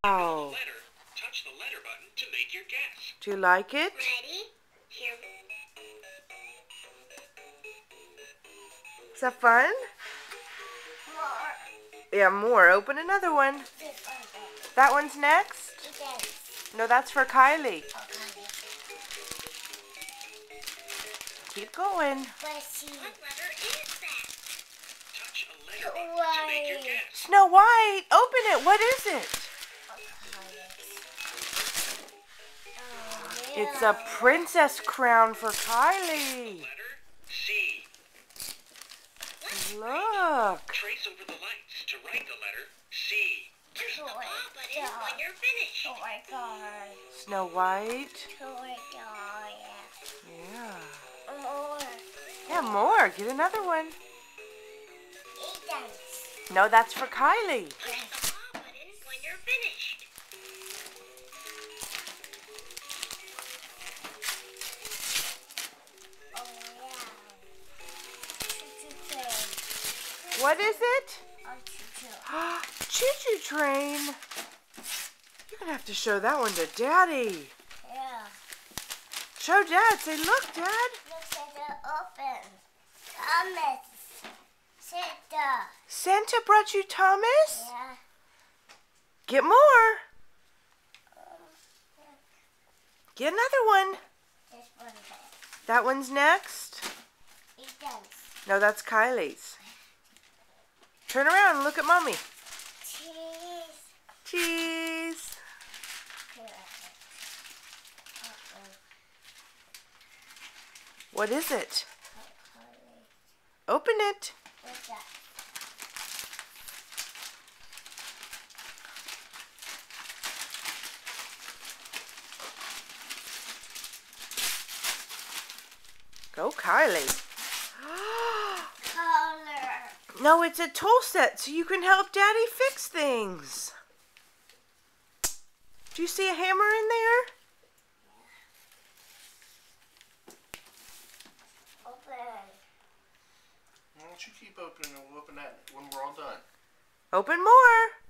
Oh. Touch the letter button to make your guess. Do you like it? Ready? Here. Is that fun? More. Yeah, more. Open another one. This one. That one's next? Yes. No, that's for Kylie. Okay. Keep going. Let's see. What letter is that? Touch a letter button to make your guess. Snow White, open it. What is it? It's a princess crown for Kylie. Letter C. Look. Trace over the lights to write the letter C. Push the ball button when you're finished. Oh my god. Snow White. Oh my god, Yeah. More. Yeah, more. Get another one. Eat dance. No, that's for Kylie. Push the ball button when you're finished. Oh yeah. Choo-choo train. What is it? Choo-choo. Choo-choo train. You're going to have to show that one to Daddy. Yeah. Show Dad. Say, look, Dad. Looks like they're open. Thomas. Santa. Santa brought you Thomas? Yeah. Get more. Get another one. This one. That one's next. Eat dance. No, that's Kylie's. Turn around and look at Mommy. Cheese. Cheese. What is it? Open it. What's that? Go, Kylie. Color. No, it's a tool set so you can help Daddy fix things. Do you see a hammer in there? Open. Why don't you keep opening and we'll open that when we're all done? Open more.